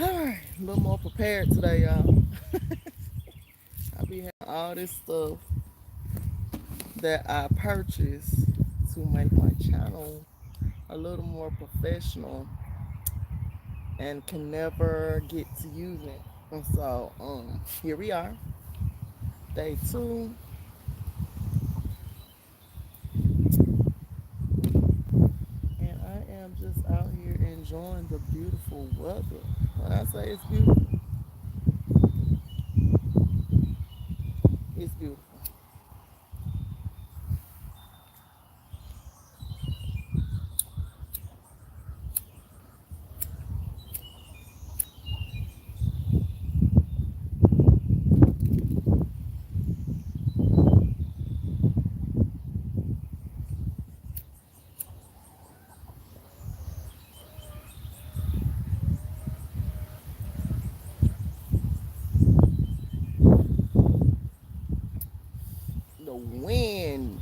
Alright, a little more prepared today, y'all. I be having all this stuff that I purchased to make my channel a little more professional and can never get to use it. And so, here we are, day two, and I am just out here enjoying the beautiful weather. When I say it's beautiful, it's beautiful. The wind.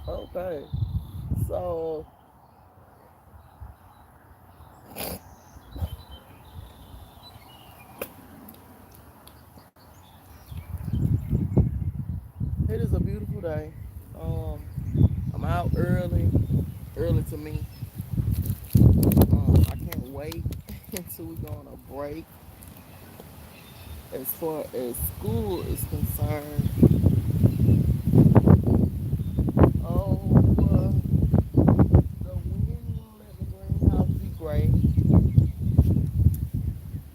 Okay, so it is a beautiful day. Um, I'm out early to me. I can't wait until we go on a break. As far as school is concerned, the wind won't let the greenhouse be great,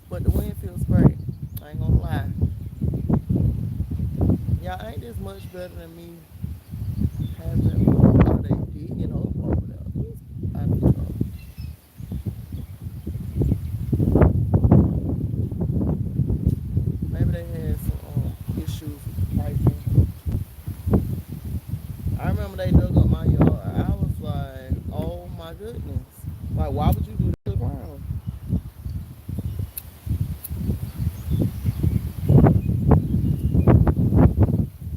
but the wind feels great. I ain't gonna lie. Y'all ain't this much better than me having all they digging up over there. I don't know. Maybe they had some issues with the piping. I remember they dug up my yard. I was like, oh my goodness. Like, why would you do that to the ground?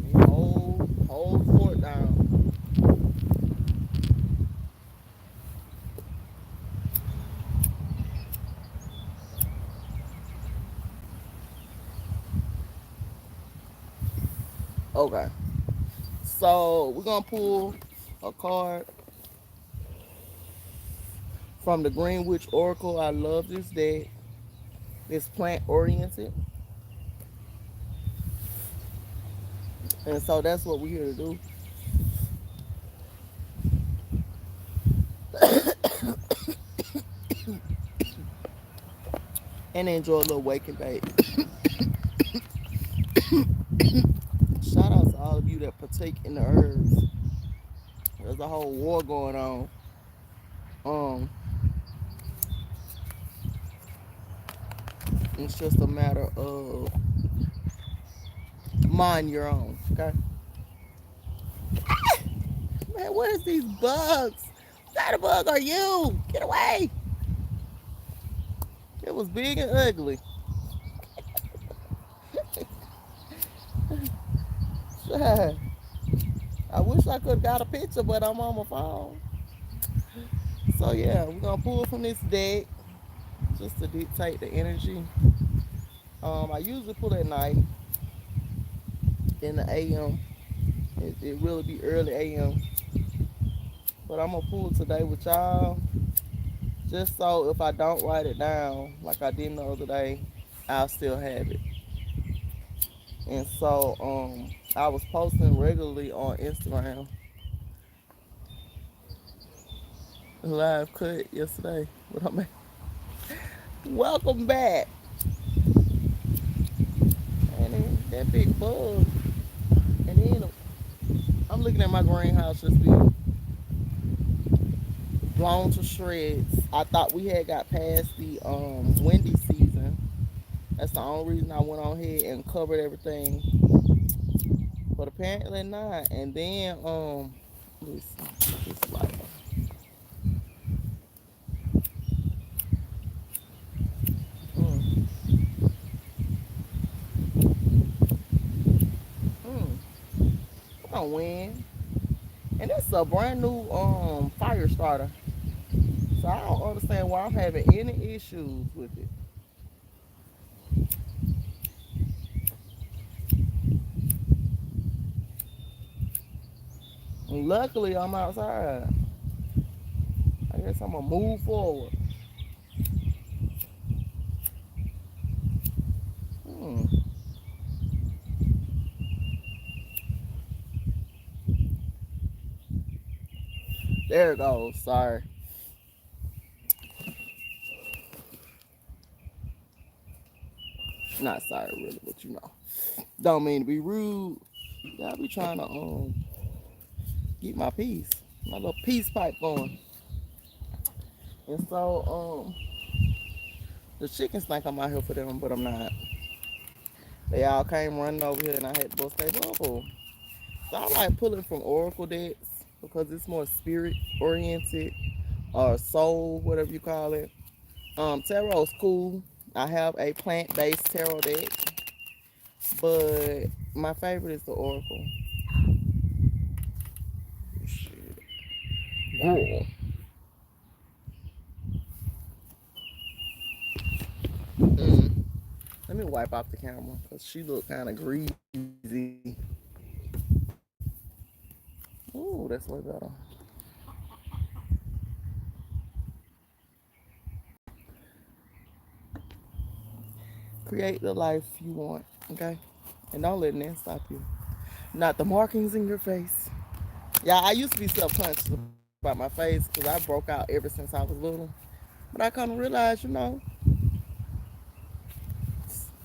You hold the fort down. Okay. So we're gonna pull a card from the Greenwich Oracle. I love this deck. It's plant oriented. And so that's what we're here to do. And enjoy a little waking bake. Shout out to all of you that partake in the herbs. There's a whole war going on. Um, it's just a matter of mind your own. Okay. Man, what is these bugs? What kind of bug are you? Get away. It was big and ugly. I wish I could have got a picture, but I'm on my phone. So yeah, we're gonna pull from this deck just to dictate the energy. I usually pull at night in the AM. It really be early AM. But I'm gonna pull today with y'all. Just so if I don't write it down like I did the other day, I'll still have it. And so I was posting regularly on Instagram. Live cut yesterday. But I'm welcome back. And then that big bug. And then I'm looking at my greenhouse just being blown to shreds. I thought we had got past the windy season. That's the only reason I went on ahead and covered everything. But apparently not. And then let's see, this light. Mm. gonna win. And it's a brand new fire starter. So I don't understand why I'm having any issues with it. And luckily I'm outside. I guess I'm gonna move forward. Hmm. There it goes. Sorry. Not sorry really, but you know. Don't mean to be rude. Y'all be trying to get my peace. My little peace pipe going. And so the chickens think I'm out here for them, but I'm not. They all came running over here and I had to bust their bubble. So I like pulling from Oracle decks because it's more spirit oriented or soul, whatever you call it. Tarot's cool. I have a plant based tarot deck, but my favorite is the Oracle. Shit. Girl. Mm. Let me wipe off the camera because she look kind of greasy. Ooh, that's way better. Create the life you want, okay? And don't let that stop you. Not the markings in your face. Yeah, I used to be self-conscious about my face because I broke out ever since I was little. But I kind of realized,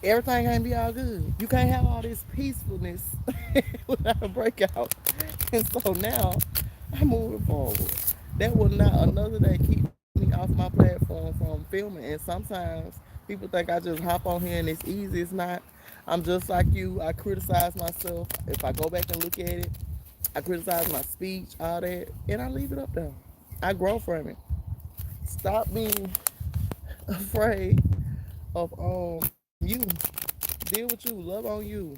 everything ain't be all good. You can't have all this peacefulness without a breakout. And so now I'm moving forward. That will not another day keep me off my platform from filming. And sometimes people think I just hop on here and it's easy. It's not. I'm just like you. I criticize myself. If I go back and look at it, I criticize my speech, all that, and I leave it up there. I grow from it. Stop being afraid of you. Deal with you. Love on you.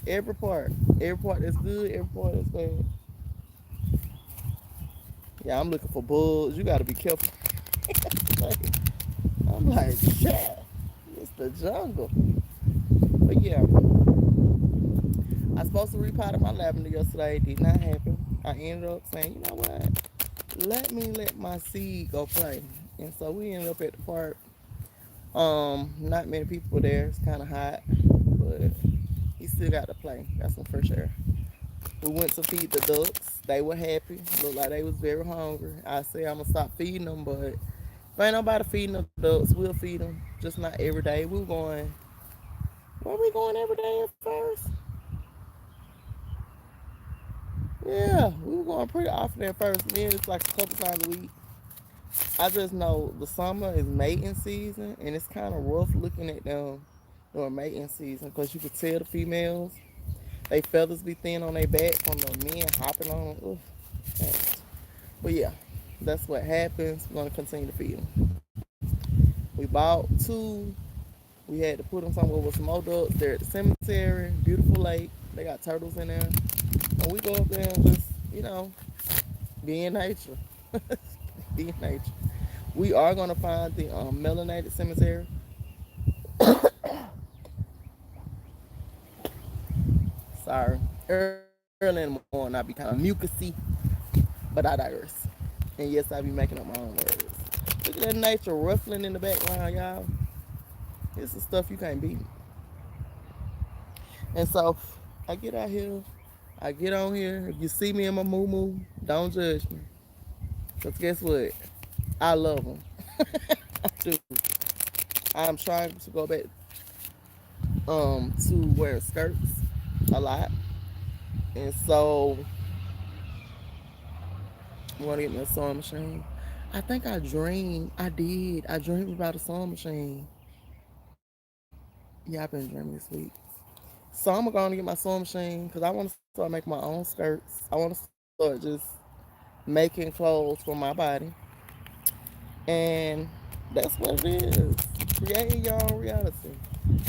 Every part. Every part that's good. Every part that's bad. Yeah, I'm looking for bugs. You got to be careful. I'm like, shit. It's the jungle. But yeah, I was supposed to repot my lavender yesterday. It did not happen. I ended up saying, you know what? Let my seed go play. And so we ended up at the park. Not many people there. It's kind of hot, but he still got to play. Got some fresh air. We went to feed the ducks. They were happy. Looked like they was very hungry. I said I'm gonna stop feeding them, but if ain't nobody feeding the ducks, we'll feed them. Just not every day. We were going. Were we going every day at first? Yeah, we were going pretty often at first. Then it's like a couple times a week. I just know the summer is mating season, and it's kind of rough looking at them during mating season because you could tell the females, they feathers be thin on their back from the men hopping on them. But yeah, that's what happens. We're gonna continue to feed them. We bought two. We had to put them somewhere with some more ducks. They're at the cemetery, beautiful lake. They got turtles in there. And we go up there and just, be in nature. Be in nature. We are going to find the melanated cemetery. Sorry. Early in the morning, I be kind of mucusy, but I digress. And yes, I be making up my own words. Look at that nature ruffling in the background, y'all. It's the stuff you can't beat. And so I get out here, I get on here. If you see me in my moo moo, don't judge me. Because guess what? I love them. I do. I'm trying to go back to wear skirts a lot. And so I want to get me a sewing machine. I think I dreamed. I did. I dreamed about a sewing machine. Yeah, I've been dreaming this week. So I'm going to get my sewing machine because I want to start making my own skirts. I want to start just making clothes for my body. And that's what it is. Creating your own reality.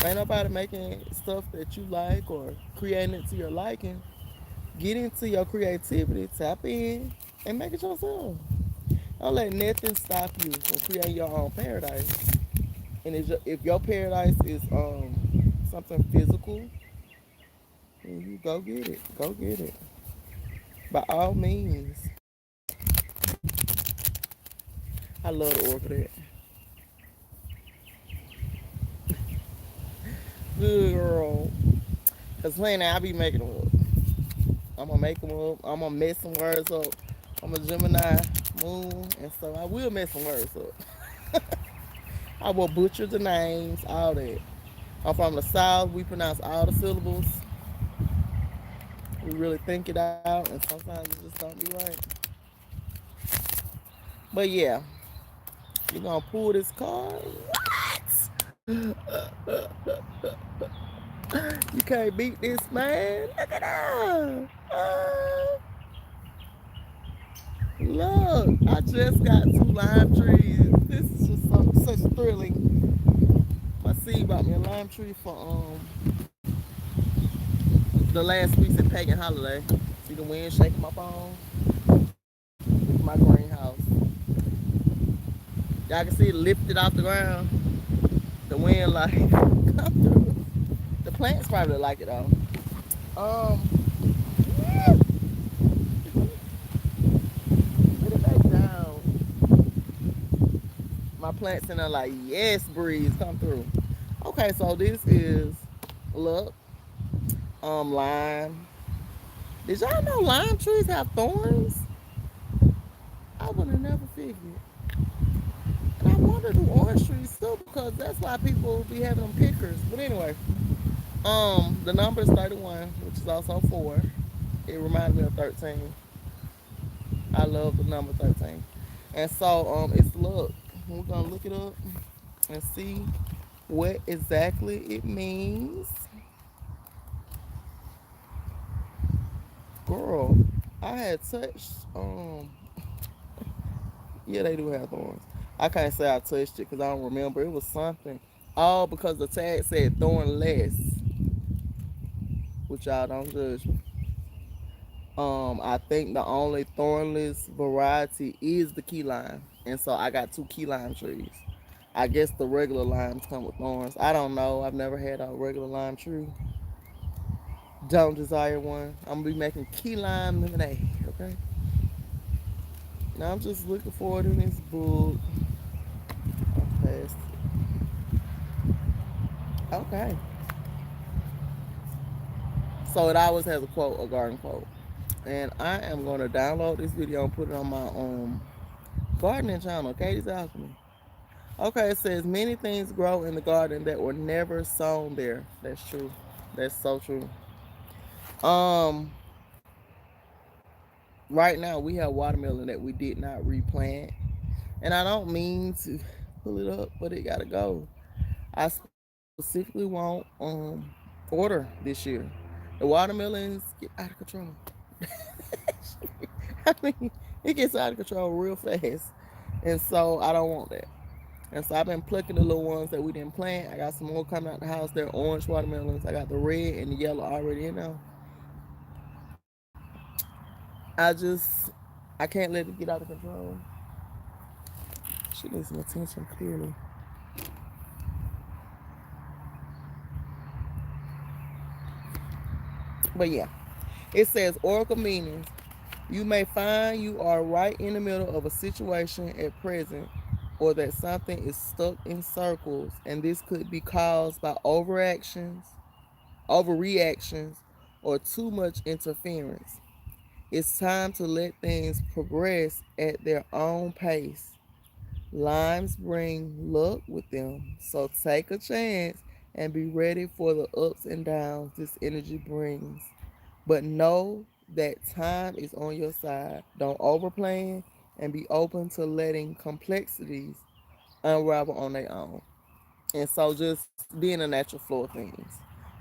Ain't nobody making stuff that you like or creating it to your liking. Get into your creativity, tap in, and make it yourself. Don't let nothing stop you from creating your own paradise. And if your paradise is something physical, then you go get it. Go get it. By all means. I love the orchid. Good girl. Cause honey, I be making them up. I'm gonna make them up. I'm gonna mess some words up. I'm a Gemini moon, and so I will mess some words up. I will butcher the names, all that. I'm from the South. We pronounce all the syllables. We really think it out, and sometimes it just don't be right. But yeah, you're gonna pull this card. You can't beat this, man. Look at that. Look, I just got two lime trees. This is just such thrilling. My seed bought me a lime tree for the last week's at Pagan Holiday. See the wind shaking my phone? It's my greenhouse. Y'all can see it lifted off the ground. The wind like come through. The plants probably like it though. Yeah, put it back down. My plants in there like, yes, breeze, come through. Okay, so this is look, lime. Did y'all know lime trees have thorns? I would have never figured. And I wonder do orange trees too because that's why people be having them pickers. But anyway, the number is 31, which is also 4. It reminds me of 13. I love the number 13. And so it's look. We're gonna look it up and see what exactly it means. Girl, I had touched yeah, they do have thorns. I can't say I touched it because I don't remember. It was something. Oh, because the tag said thornless, which y'all don't judge me. I think the only thornless variety is the key lime, and so I got two key lime trees. I guess the regular limes come with thorns. I don't know. I've never had a regular lime tree. Don't desire one. I'm gonna be making key lime lemonade. Okay. Now I'm just looking forward to this book. Okay. Okay. So it always has a quote, a garden quote. And I am going to download this video and put it on my gardening channel, Katie's Alchemy. Okay, it says many things grow in the garden that were never sown there. That's true. That's so true. Um, right now we have watermelon that we did not replant, and I don't mean to pull it up, but it gotta go. I specifically want order this year. The watermelons get out of control. I mean, it gets out of control real fast, and so I don't want that. And so I've been plucking the little ones that we didn't plant. I got some more coming out the house. They're orange watermelons. I got the red and the yellow already in there. I just, I can't let it get out of control. She needs some attention, clearly. But yeah, it says Oracle meanings. You may find you are right in the middle of a situation at present, or that something is stuck in circles, and this could be caused by overreactions, or too much interference. It's time to let things progress at their own pace. Limes bring luck with them, so take a chance and be ready for the ups and downs this energy brings. But know that time is on your side. Don't overplan and be open to letting complexities unravel on their own. And so just being a natural flow of things.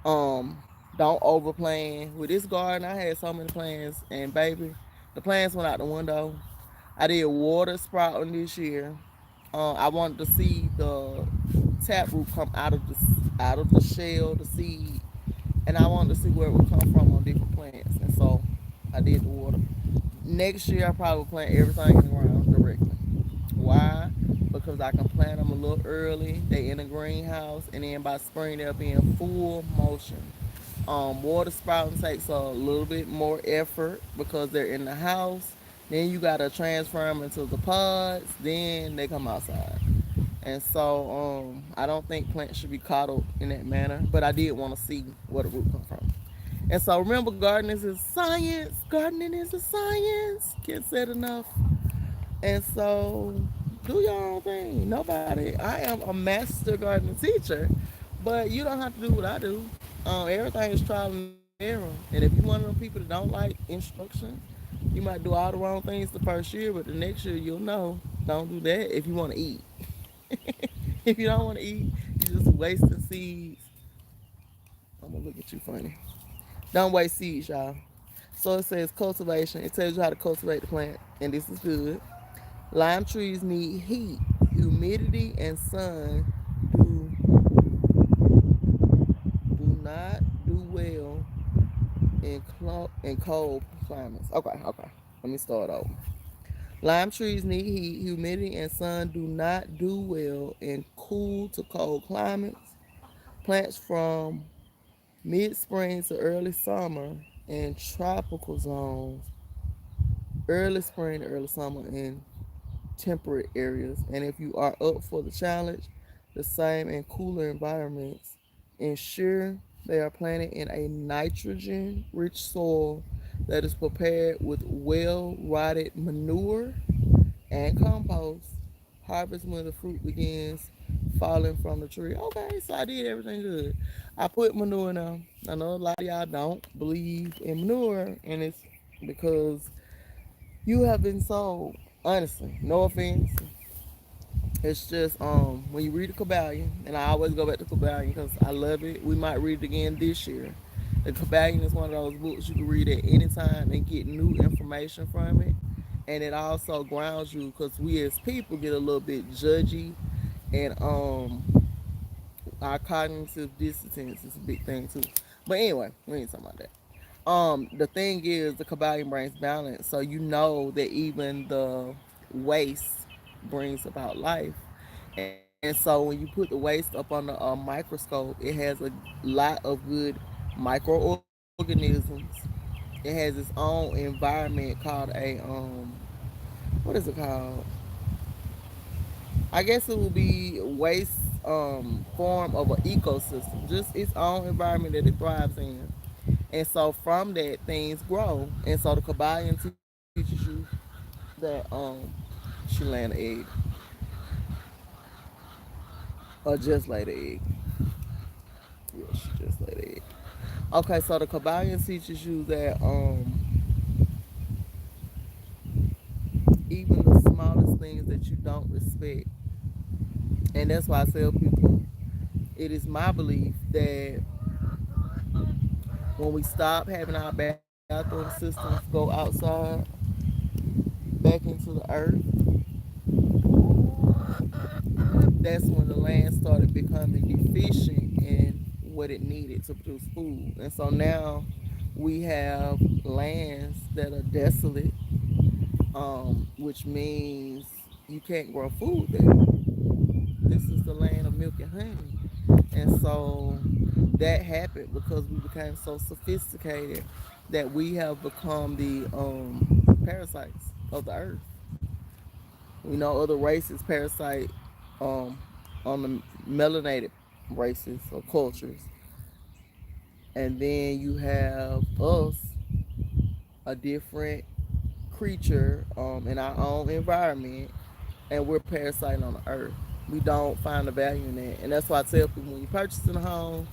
Um, don't overplan. With this garden, I had so many plans, and baby, the plans went out the window. I did water sprouting this year. I wanted to see the taproot come out of the shell, the seed, and I wanted to see where it would come from on different plants. And so I did the water. Next year, I probably plant everything in the ground directly. Why? Because I can plant them a little early. They in a greenhouse, and then by spring they'll be in full motion. Water sprouting takes a little bit more effort because they're in the house. Then you gotta transfer them into the pods. Then they come outside. And so I don't think plants should be coddled in that manner. But I did want to see where the root come from. And so remember, gardening is science. Gardening is a science. Can't say it enough. And so do your own thing. Nobody. I am a master gardening teacher, but you don't have to do what I do. Everything is trial and error. And if you're one of them people that don't like instruction, you might do all the wrong things the first year, but the next year you'll know. Don't do that if you want to eat. If you don't want to eat, you're just wasting seeds. I'm gonna look at you funny. Don't waste seeds, y'all. So it says cultivation. It tells you how to cultivate the plant, and this is good. Lime trees need heat, humidity, and sun. Do do not do well in cold climates. Okay, okay. Let me start over. Lime trees need heat, humidity, and sun. Do not do well in cool to cold climates. Plants from mid-spring to early summer in tropical zones, early spring to early summer in temperate areas. And if you are up for the challenge, the same in cooler environments. Ensure they are planted in a nitrogen rich soil that is prepared with well rotted manure and compost. Harvest when the fruit begins falling from the tree. Okay, so I did everything good. I put manure in them. I know a lot of y'all don't believe in manure, and it's because you have been sold. Honestly, no offense. It's just when you read the Kabbalion, and I always go back to Kabbalion because I love it. We might read it again this year. The Kabbalion is one of those books you can read at any time and get new information from it, and it also grounds you because we as people get a little bit judgy, and our cognitive dissonance is a big thing too. But anyway, we ain't talking about that. The thing is, the Kabbalion brings balance, so you know that even the waste brings about life. And so when you put the waste up on a microscope, it has a lot of good microorganisms. It has its own environment called what is it called? I guess it will be waste form of an ecosystem, just its own environment that it thrives in. And so from that, things grow. And so the Kabbalion teaches you that she laying an egg or just laid an egg. Yeah, she just laid an egg. Okay, so the Kabbalion teaches you that even the smallest things that you don't respect, and that's why I tell people it is my belief that when we stop having our bathroom systems go outside back into the earth, that's when the land started becoming deficient in what it needed to produce food. And so now we have lands that are desolate, which means you can't grow food there. This is the land of milk and honey. And so that happened because we became so sophisticated that we have become the parasites of the earth. We know other races parasite um, on the melanated races or cultures. And then you have us, a different creature in our own environment, and we're parasiting on the earth. We don't find the value in that. And that's why I tell people when you're purchasing a home,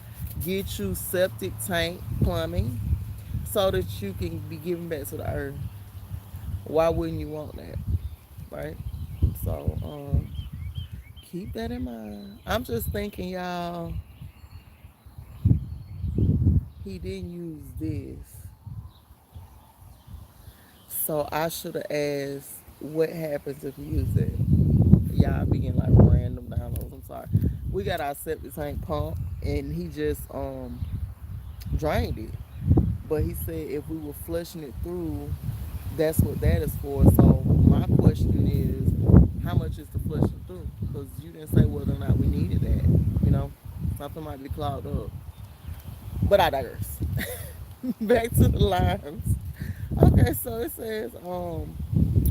get you septic tank plumbing so that you can be giving back to the earth. Why wouldn't you want that? Right? So keep that in mind. I'm just thinking, y'all, he didn't use this. So I should have asked what happens if you use it. Y'all be getting like random downloads. I'm sorry. We got our septic tank pump and he just drained it. But he said if we were flushing it through, that's what that is for. So my question is, how much is the flushing through? Because you didn't say whether or not we needed that. You know, something might be clogged up. But I digress. Back to the limes. Okay, so it says,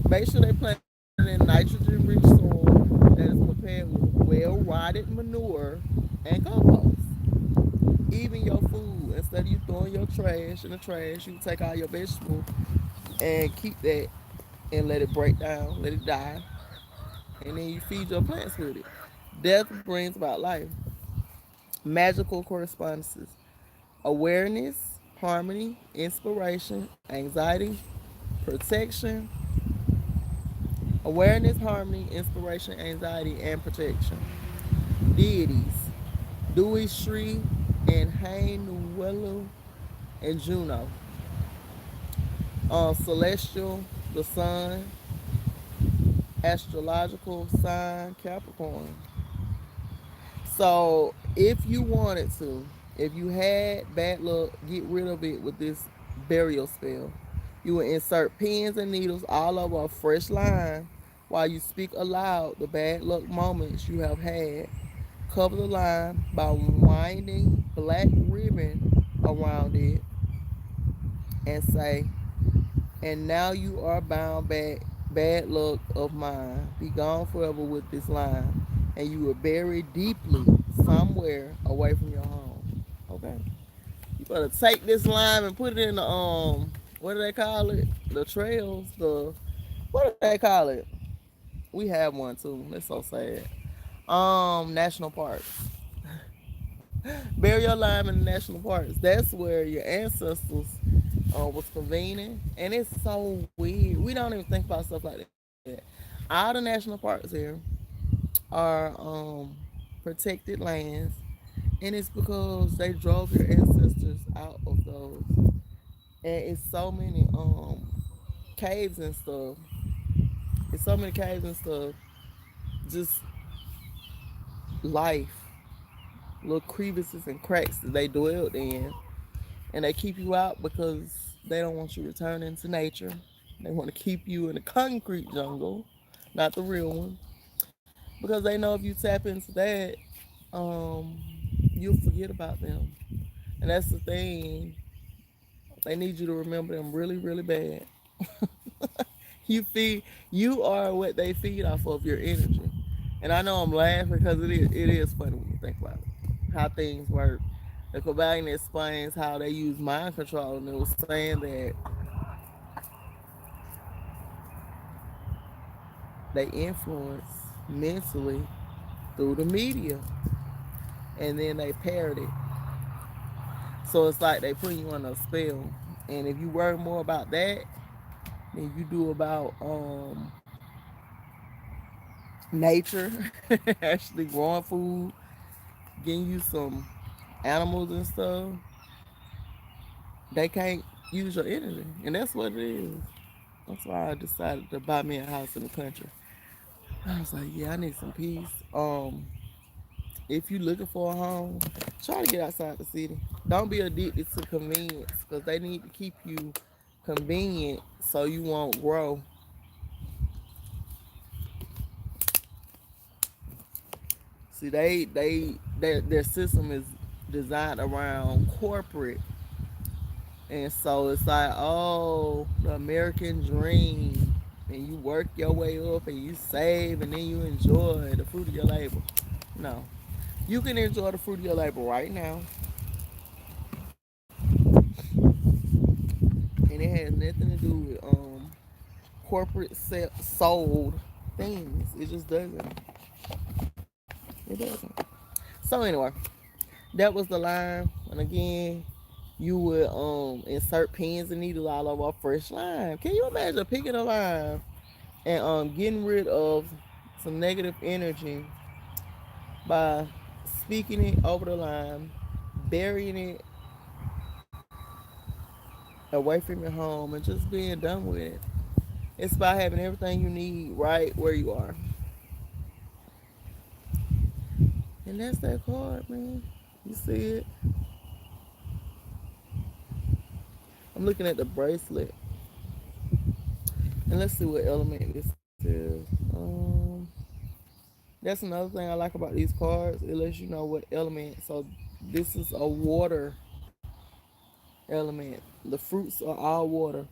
make sure they plant in nitrogen-rich soil that is prepared with well-rotted manure and compost. Even your food, instead of you throwing your trash in the trash, you take all your vegetables and keep that and let it break down, let it die, and then you feed your plants with it. Death brings about life. Magical correspondences: awareness, harmony, inspiration, anxiety, protection. Awareness, harmony, inspiration, anxiety, and protection. Deities: Dewey, Shri, and Hainu and Juno. Celestial, the sun. Astrological sign, Capricorn. So if you wanted to, if you had bad luck, get rid of it with this burial spell. You will insert pins and needles all over a fresh line while you speak aloud the bad luck moments you have had. Cover the line by winding black ribbon around it and say, and now you are bound back, bad luck of mine. Be gone forever with this line. And you were buried deeply somewhere away from your home. Okay. You better take this line and put it in the what do they call it? The trails, the what do they call it? We have one too. It's so sad. National parks. Bury your line in the national parks. That's where your ancestors was convening, and it's so weird. We don't even think about stuff like that. All the national parks here are protected lands, and it's because they drove your ancestors out of those. And it's so many caves and stuff. It's so many caves and stuff. Just life, little crevices and cracks that they dwelled in, and they keep you out because they don't want you returning to nature. They want to keep you in the concrete jungle, not the real one, because they know if you tap into that, um, you'll forget about them. And that's the thing. They need you to remember them really, really bad. You are what they feed off of, your energy. And I know I'm laughing because it is funny when you think about it, how things work. The Kabbalah explains how they use mind control, and it was saying that they influence mentally through the media, and then they parrot it. So it's like they put you on a spell. And if you worry more about that than you do about nature, actually growing food, getting you some animals and stuff, they can't use your energy. And that's what it is. That's why I decided to buy me a house in the country. I was like, yeah, I need some peace. If you're looking for a home, try to get outside the city. Don't be addicted to convenience because they need to keep you convenient so you won't grow. See, their system is designed around corporate, and so it's like, oh, the American dream, and you work your way up and you save and then you enjoy the fruit of your labor. No, you can enjoy the fruit of your labor right now, and it has nothing to do with corporate sold things. It just doesn't. It doesn't. So anyway, that was the line. And again, you would insert pins and needles all over a fresh lime. Can you imagine picking a lime and getting rid of some negative energy by speaking it over the lime, burying it away from your home, and just being done with it? It's about having everything you need right where you are. And that's that card, man. You see it? I'm looking at the bracelet, and let's see what element this is. That's another thing I like about these cards. It lets you know what element. So this is a water element. The fruits are all water,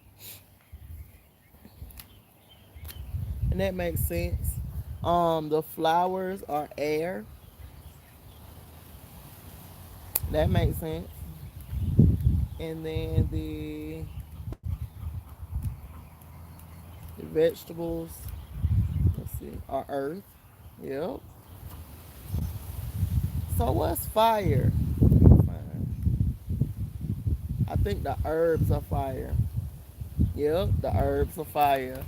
and that makes sense. The flowers are air. That makes sense. And then the vegetables, let's see, are earth. Yep. So what's fire? I think the herbs are fire. Yep, the herbs are fire.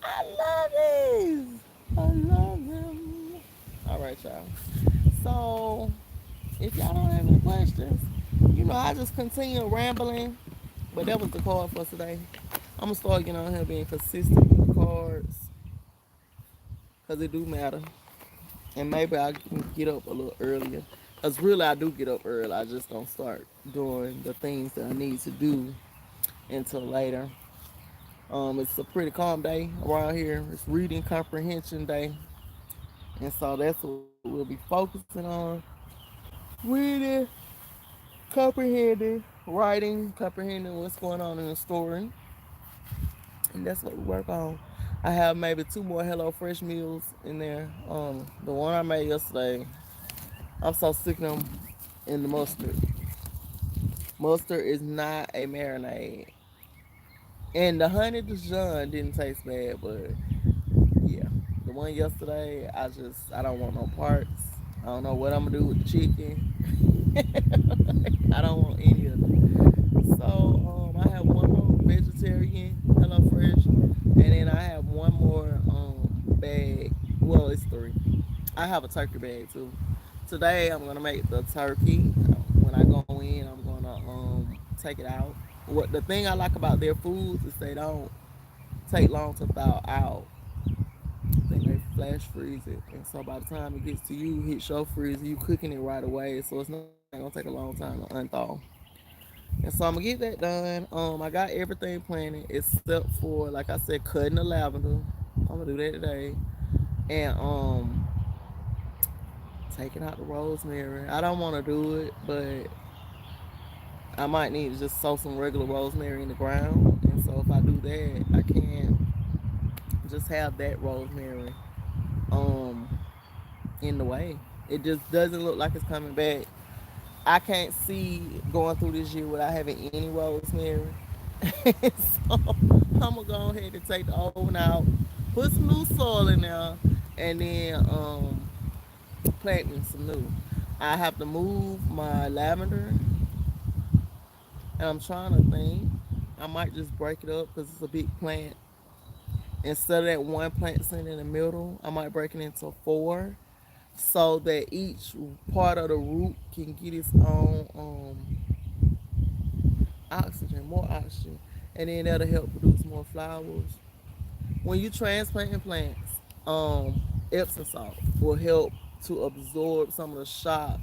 I love these. I love them. All right, y'all. So if y'all don't have any questions, I just continue rambling. But that was the card for today. I'm gonna start getting on here being consistent with the cards because it do matter. And maybe I can get up a little earlier. Cause really I do get up early. I just don't start doing the things that I need to do until later. It's a pretty calm day around here. It's reading comprehension day, and so that's what we'll be focusing on. Reading, comprehending, writing, comprehending what's going on in the story, and that's what we work on. I have maybe two more Hello Fresh meals in there. The one I made yesterday, I'm so sick of them in the mustard. Mustard is not a marinade. And the honey Dijon didn't taste bad, but yeah. The one yesterday, I don't want no parts. I don't know what I'm gonna do with the chicken. I don't want any of it. So I have one more vegetarian Hello Fresh, and then I have one more bag. Well, it's three. I have a turkey bag too. Today I'm gonna make the turkey. When I go in, I'm gonna take it out. What the thing I like about their foods is they don't take long to thaw out. Then they flash freeze it, and so by the time it gets to you, hit your freezer, you cooking it right away, so it's not gonna take a long time to unthaw. And so I'm gonna get that done. I got everything planted except for, like I said, cutting the lavender. I'm gonna do that today, and taking out the rosemary. I don't want to do it, but I might need to just sow some regular rosemary in the ground. And so if I do that, I can just have that rosemary um in the way. It just doesn't look like it's coming back. I can't see going through this year without having any rosemary. So I'm gonna go ahead and take the old one out, put some new soil in there, and then plant me some new. I have to move my lavender, and I'm trying to think. I might just break it up because it's a big plant. Instead of that one plant sitting in the middle, I might break it into four so that each part of the root can get its own oxygen, more oxygen, and then that'll help produce more flowers. When you transplanting plants, Epsom salt will help to absorb some of the shock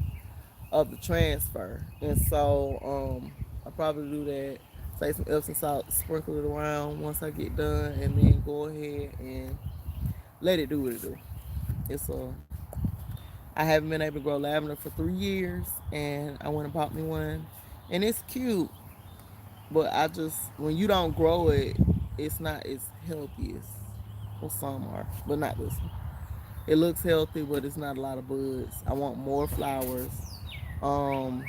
of the transfer, and so I probably do that. Take some Epsom salt, sprinkle it around once I get done, and then go ahead and let it do what it do. It's a I haven't been able to grow lavender for 3 years, and I went and bought me one, and it's cute. But I just when you don't grow it, it's not as healthy as well, some are, but not this one. It looks healthy, but it's not a lot of buds. I want more flowers. Um,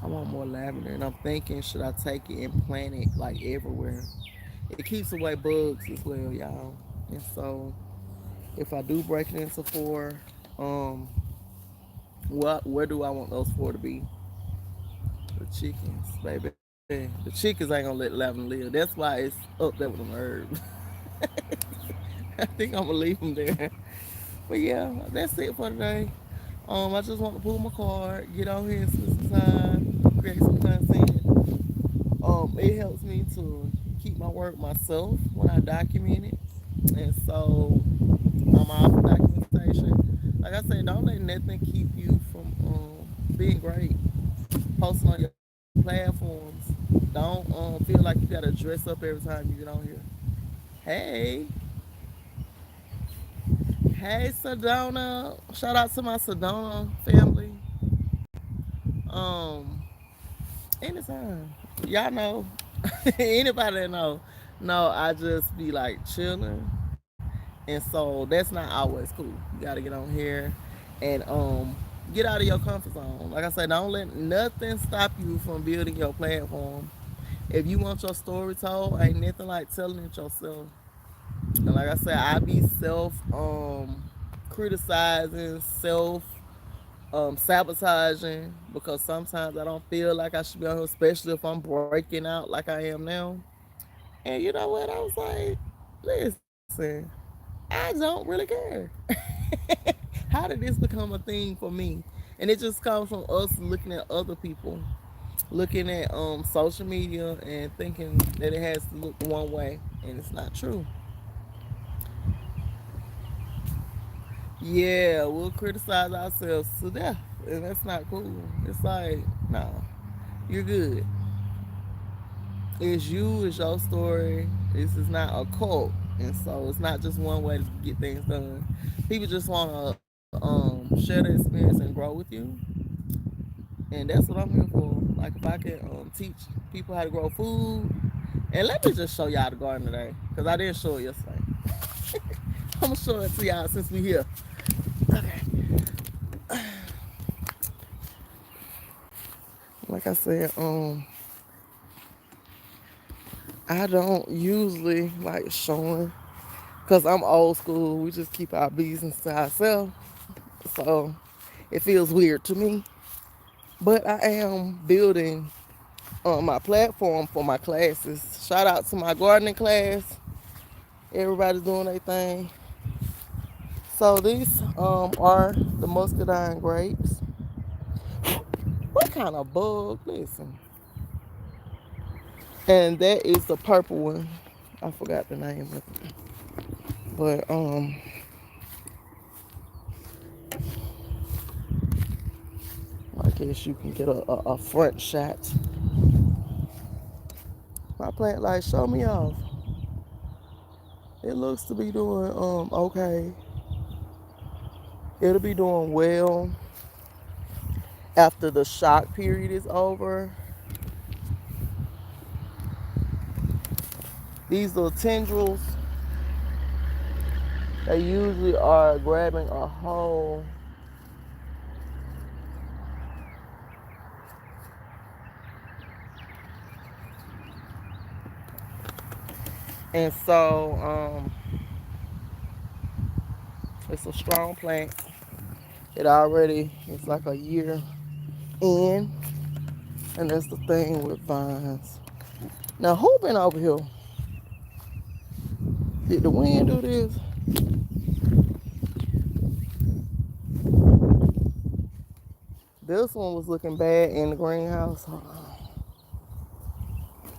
I want more lavender, and I'm thinking, should I take it and plant it like everywhere? It keeps away bugs as well, y'all. And so, if I do break it into four, um, where do I want those four to be? The chickens, baby. The chickens ain't gonna let lavender live. That's why it's up there with them herbs. I think I'm gonna leave them there. But yeah, that's it for today. I just want to pull my card, get on here and spend some time, create some content. It helps me to keep my work myself when I document it, and so I'm all for documentation. Like I said, don't let nothing keep you from being great, posting on your platforms. Don't feel like you gotta dress up every time you get on here. Hey, hey, Sedona. Shout out to my Sedona family. Um, anytime. Y'all know. Anybody that know. No, I just be like chilling. And so that's not always cool. You gotta get on here and get out of your comfort zone. Like I said, don't let nothing stop you from building your platform. If you want your story told, ain't nothing like telling it yourself. And like I said, I be self criticizing, self sabotaging because sometimes I don't feel like I should be on here, especially if I'm breaking out like I am now. And you know what? I was like, listen, I don't really care. How did this become a thing for me? And it just comes from us looking at other people, looking at social media and thinking that it has to look one way, and it's not true. Yeah, we'll criticize ourselves to death, and that's not cool. It's like, no, you're good. It's you, it's your story. This is not a cult, and so it's not just one way to get things done. People just want to share their experience and grow with you, and that's what I'm here for. Like if I can teach people how to grow food, and let me just show y'all the garden today, cause I didn't show it yesterday. I'm gonna show it to y'all since we here. Okay. Like I said, I don't usually like showing because I'm old school. We just keep our business to ourselves. So it feels weird to me. But I am building my platform for my classes. Shout out to my gardening class. Everybody's doing their thing. So these are the muscadine grapes. What kind of bug? Listen. And that is the purple one. I forgot the name of it. But I guess you can get a front shot. My plant like show me off. It looks to be doing okay. It'll be doing well after the shock period is over. These little tendrils, they usually are grabbing a hold. And so it's a strong plant. It already is like a year in. And that's the thing with vines. Now who been over here? Did the wind do this? This one was looking bad in the greenhouse.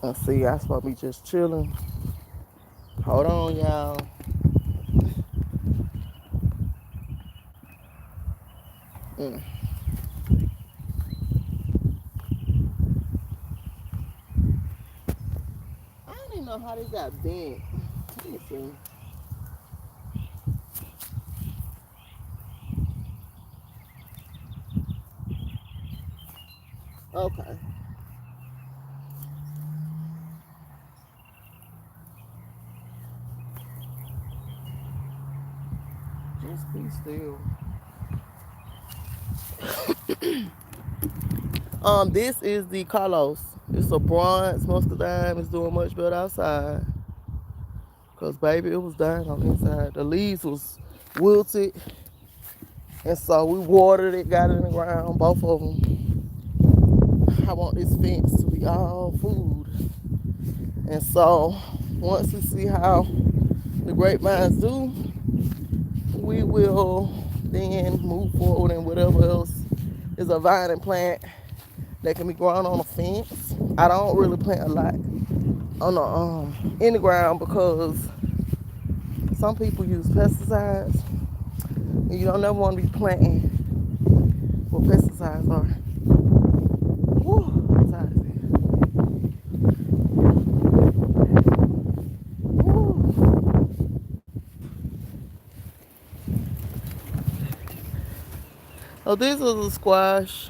Let's see, I supposed to be just chilling. Hold on, y'all. Mm. I don't even know how this got bent. Let me see. Okay. Just be still. This is the Carlos. It's a bronze muscadine. It's doing much better outside. Cause baby, it was dying on the inside. The leaves was wilted, and so we watered it, got it in the ground, both of them. I want this fence to be all food, and so once we see how the grapevines do, we will then move forward and whatever else is a vine and plant that can be grown on a fence. I don't really plant a lot on the in the ground because some people use pesticides. And you don't never want to be planting where pesticides are. Woo, I'm tired of it. Oh, this is a squash.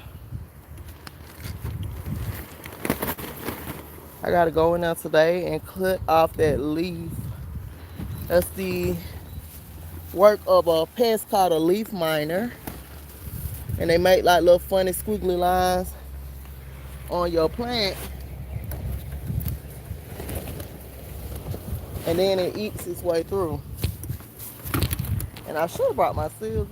I gotta go in there today and cut off that leaf. That's the work of a pest called a leaf miner. And they make like little funny squiggly lines on your plant. And then it eats its way through. And I should have brought my scissors.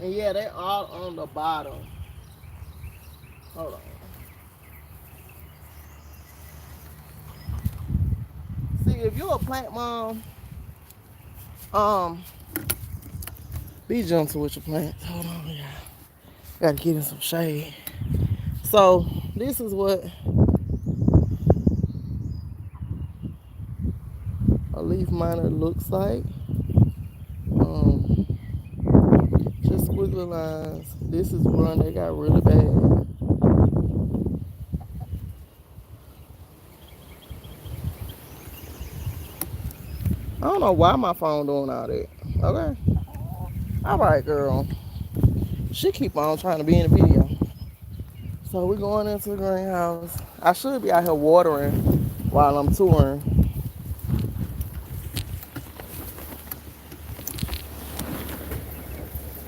And yeah, they all on the bottom. Hold on. See, if you're a plant mom, um, be gentle with your plants. Hold on, yeah. Gotta get in some shade. So this is what a leaf miner looks like. Um, just squiggly lines. This is one that got really bad. I don't know why my phone doing all that. Okay. All right, girl. She keep on trying to be in the video. So we're going into the greenhouse. I should be out here watering while I'm touring.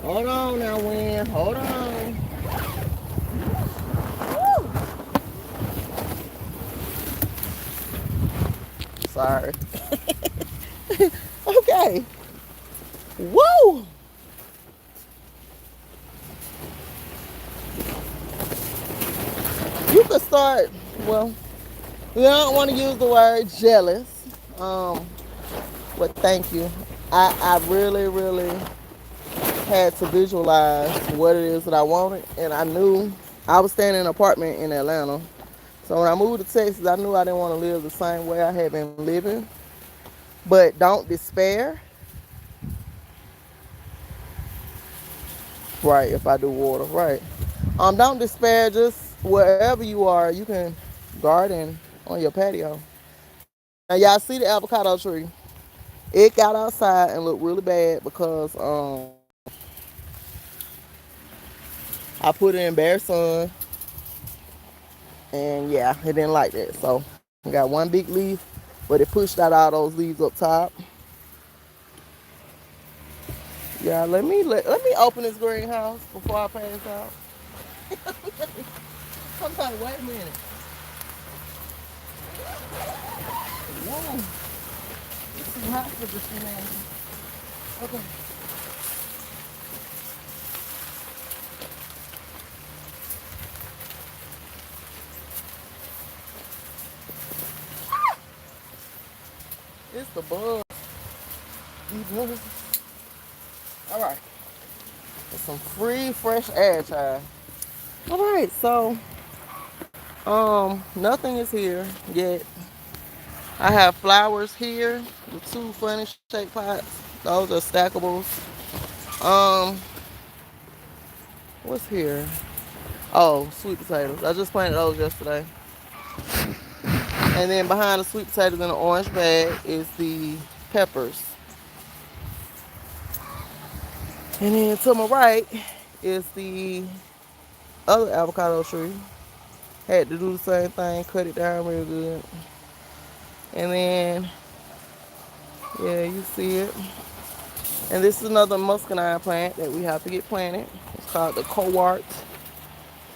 Hold on now, Win. Hold on. Woo. Sorry. Okay. Woo! You could start, well, we don't want to use the word jealous. But thank you. I really, really had to visualize what it is that I wanted. And I knew I was staying in an apartment in Atlanta. So when I moved to Texas, I knew I didn't want to live the same way I had been living. But don't despair. Right, if I do water, right. Don't despair. Just wherever you are, you can garden on your patio. Now y'all see the avocado tree? It got outside and looked really bad because I put it in bare sun, and yeah, it didn't like that. So I got one big leaf, but it pushed out all those leaves up top. Yeah, let me open this greenhouse before I pass out. I'm like, wait a minute. Whoa, it's too hot for this man. Okay. It's the bug. These bugs. All right. It's some free, fresh air, child. All right, so nothing is here yet. I have flowers here, the two funny shaped pots. Those are stackables. Um, what's here? Oh, sweet potatoes. I just planted those yesterday. And then behind the sweet potatoes in the orange bag is the peppers. And then to my right is the other avocado tree. Had to do the same thing, cut it down real good. And then, yeah, you see it. And this is another muscadine plant that we have to get planted. It's called the Coart.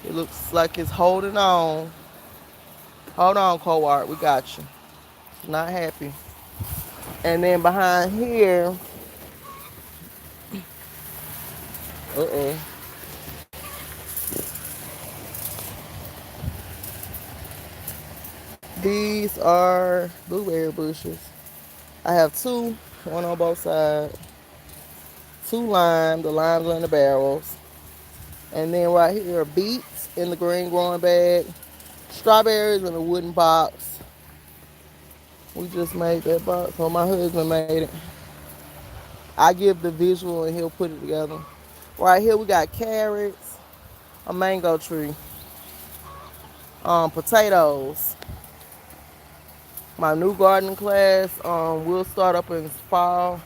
It looks like it's holding on. Hold on, Coart, we got you. Not happy. And then behind here, uh-oh. These are blueberry bushes. I have two, one on both sides. Two lime, the limes are in the barrels. And then right here are beets in the green growing bag. Strawberries in a wooden box. We just made that box. Well, my husband made it. I give the visual and he'll put it together. Right here we got carrots, a mango tree, potatoes. My new gardening class will start up in fall.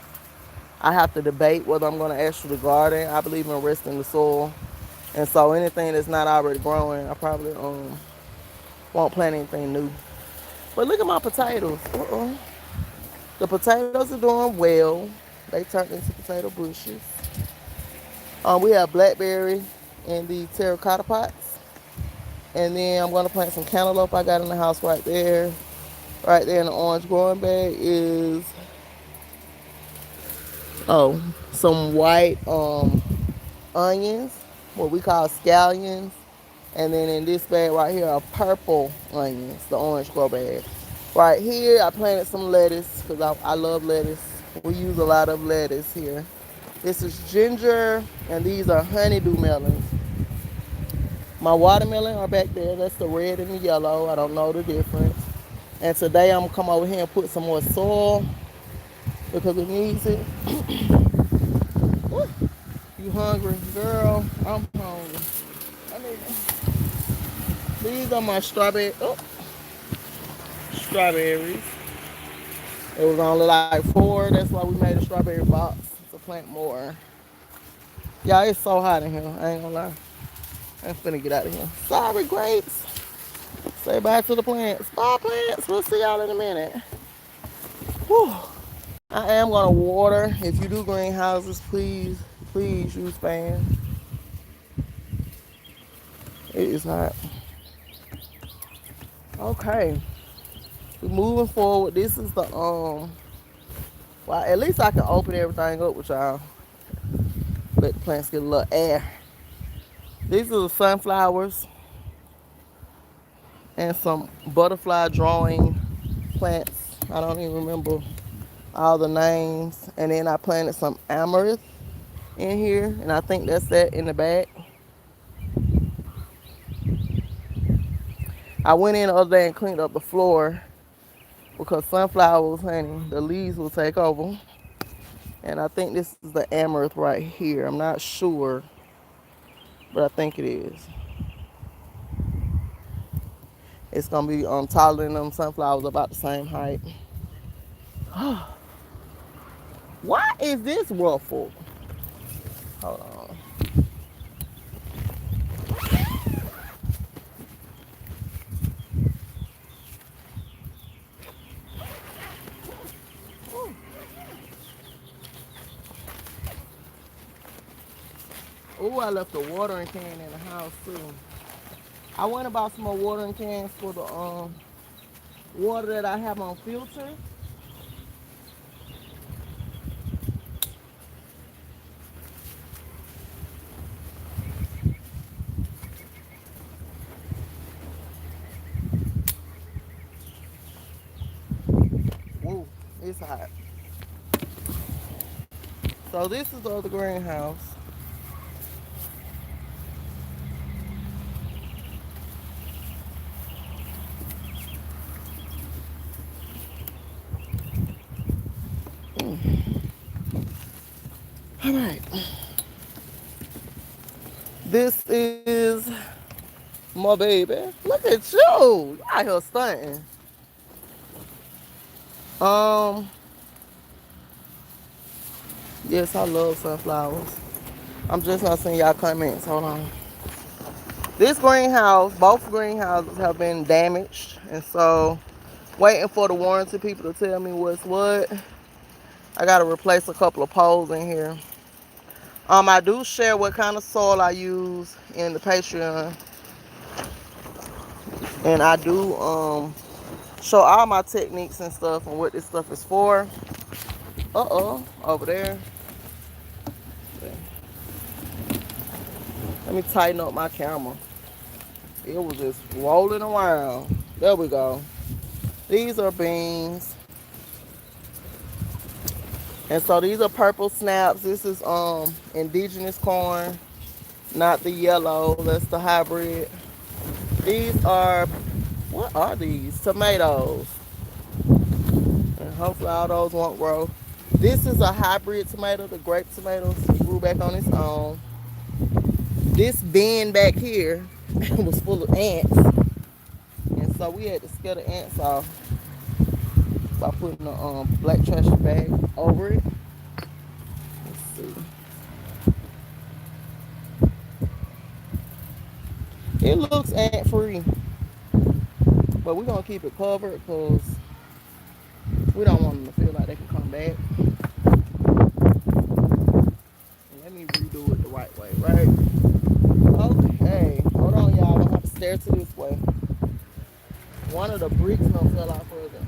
I have to debate whether I'm going to actually garden. I believe in resting the soil. And so anything that's not already growing, I probably won't plant anything new. But look at my potatoes. The potatoes are doing well. They turned into potato bushes. We have blackberry in the terracotta pots. And then I'm going to plant some cantaloupe I got in the house right there. Right there in the orange growing bag is, some white onions, what we call scallions. And then in this bag right here are purple onions, the orange grow bag. Right here, I planted some lettuce because I love lettuce. We use a lot of lettuce here. This is ginger, and these are honeydew melons. My watermelon are back there. That's the red and the yellow. I don't know the difference. And today I'm gonna come over here and put some more soil because it needs it. You hungry, girl? I'm hungry. I need these are my strawberries. It was only like 4. That's why we made a strawberry box to plant more. Y'all, it's so hot in here. I ain't gonna lie. I'm finna get out of here. Sorry, grapes. Say bye to the plants. Bye, plants. We'll see y'all in a minute. Whew. I am gonna water. If you do greenhouses, please use fans. It is hot. Okay. We're moving forward. This is the well, at least I can open everything up with y'all. Let the plants get a little air. These are the sunflowers and some butterfly drawing plants. I don't even remember all the names. And then I planted some amaranth in here, and I think that's that in the back. I went in the other day and cleaned up the floor because sunflowers, honey, the leaves will take over. And I think this is the amaranth right here. I'm not sure, but I think it is. It's gonna be taller than them sunflowers, about the same height. Why is this ruffled? Hold on. Oh, I left the watering can in the house too. I went and bought some more watering cans for the water that I have on filter. Whoa, it's hot. So this is the other greenhouse. All right. This is my baby. Look at you. You out here stunting. Um, yes, I love sunflowers. I'm just not seeing y'all comments. Hold on. This greenhouse, both greenhouses have been damaged, and so waiting for the warranty people to tell me what's what. I gotta replace a couple of poles in here. I do share what kind of soil I use in the Patreon, and I do show all my techniques and stuff and what this stuff is for. Over there. Let me tighten up my camera. It was just rolling around. There we go. These are beans. And so these are purple snaps. This is indigenous corn, not the yellow. That's the hybrid. These are, what are these? Tomatoes. Hopefully all those won't grow. This is a hybrid tomato. The grape tomatoes grew back on its own. This bin back here was full of ants, and so we had to scare the ants off by putting a black trash bag over it. Let's see. It looks ant free, but we're gonna keep it covered because we don't want them to feel like they can come back. Let me redo it the right way, right? Okay, hold on, y'all. I'm gonna have to stare to this way. One of the bricks don't fell out further.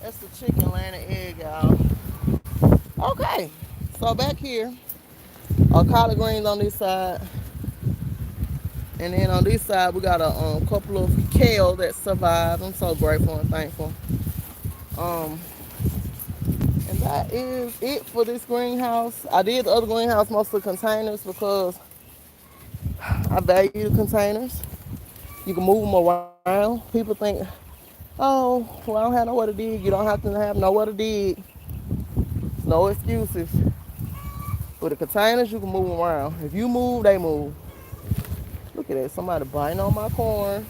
That's the chicken laying an egg, y'all. Okay, so back here are collard greens on this side, and then on this side we got a couple of kale that survived. I'm so grateful and thankful. Um, and that is it for this greenhouse. I did the other greenhouse mostly containers because I value the containers. You can move them around. People think, oh, well, I don't have nowhere to dig. You don't have to have nowhere to dig. No excuses. With the containers, you can move them around. If you move, they move. Look at that. Somebody biting on my corn.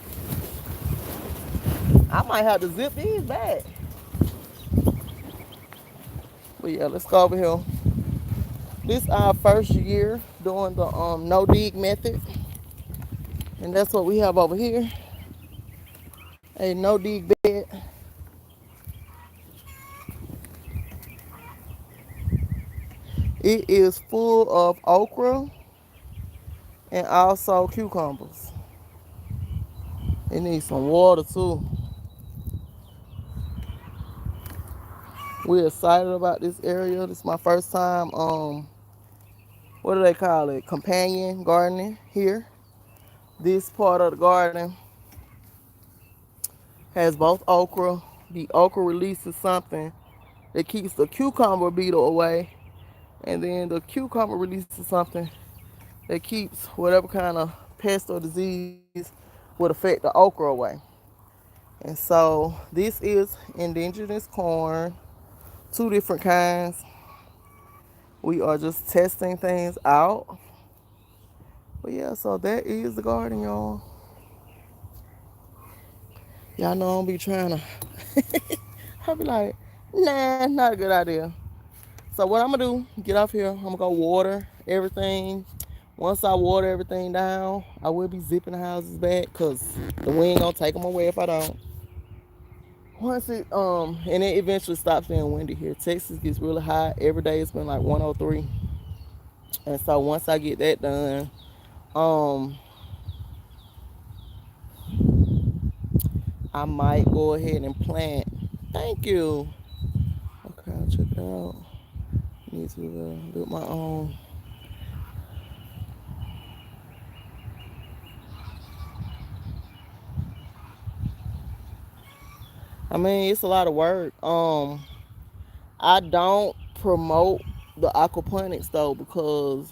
I might have to zip these back. But yeah, let's go over here. This is our first year doing the no dig method. And that's what we have over here. A no dig bed. It is full of okra and also cucumbers. It needs some water too. We're excited about this area. This is my first time, what do they call it? Companion gardening here. This part of the garden has both okra. The okra releases something that keeps the cucumber beetle away. And then the cucumber releases something that keeps whatever kind of pest or disease would affect the okra away. And so this is indigenous corn, two different kinds. We are just testing things out. But yeah, so that is the garden, y'all. Y'all know I don't be trying to. I'll be like, nah, not a good idea. So what I'm gonna do, get off here. I'm gonna go water everything. Once I water everything down, I will be zipping the houses back because the wind gonna take them away if I don't. Once it and it eventually stops being windy here. Texas gets really hot every day. It's been like 103, and so once I get that done, um, I might go ahead and plant. Thank you. Okay, I'll check it out. Need to do my own. I mean, it's a lot of work. I don't promote the aquaponics though because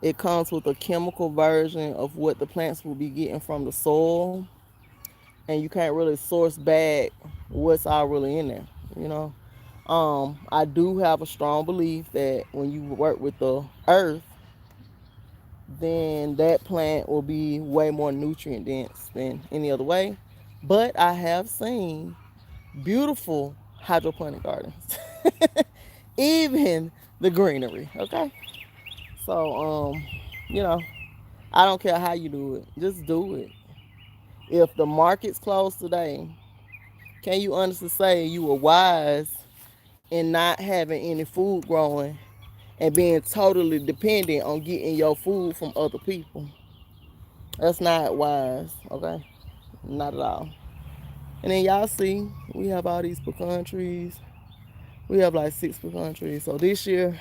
it comes with a chemical version of what the plants will be getting from the soil, and you can't really source back what's all really in there. You know, I do have a strong belief that when you work with the earth, then that plant will be way more nutrient dense than any other way. But I have seen beautiful hydroponic gardens, even the greenery. Okay, so you know, I don't care how you do it, just do it. If the market's closed today, can you honestly say you were wise in not having any food growing and being totally dependent on getting your food from other people? That's not wise, okay? Not at all. And then y'all see, we have all these pecan trees. We have like 6 pecan trees. So this year,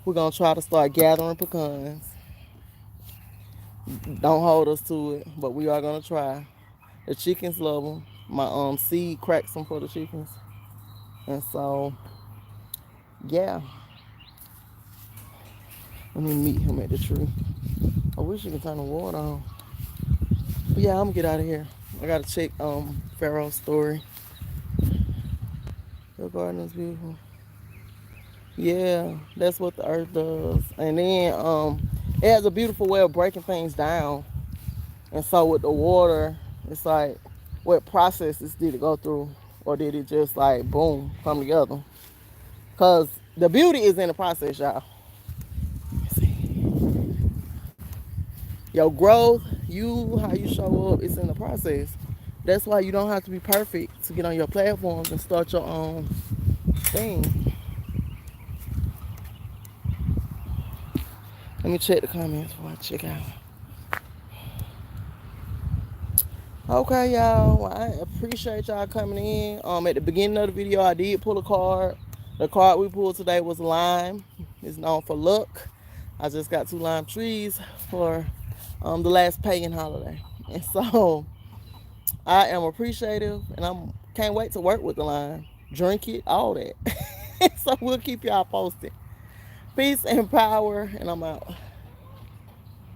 we're gonna try to start gathering pecans. Don't hold us to it, but we are gonna try. The chickens love them. My seed cracks them for the chickens, and so yeah. Let me meet him at the tree. I wish you could turn the water on. But yeah, I'm gonna get out of here. I gotta check Pharaoh's story. Your garden is beautiful. Yeah, that's what the earth does. And then it has a beautiful way of breaking things down. And so with the water, it's like what processes did it go through, or did it just like boom come together? Cause the beauty is in the process, y'all. Your growth, you how you show up, it's in the process. That's why you don't have to be perfect to get on your platforms and start your own thing. Let me check the comments before I check out. Okay, y'all. Well, I appreciate y'all coming in. At the beginning of the video, I did pull a card. The card we pulled today was lime. It's known for luck. I just got 2 lime trees for the last pagan holiday, and so I am appreciative, and I'm can't wait to work with the lime, drink it, all that. So we'll keep y'all posted. Peace and power, and I'm out.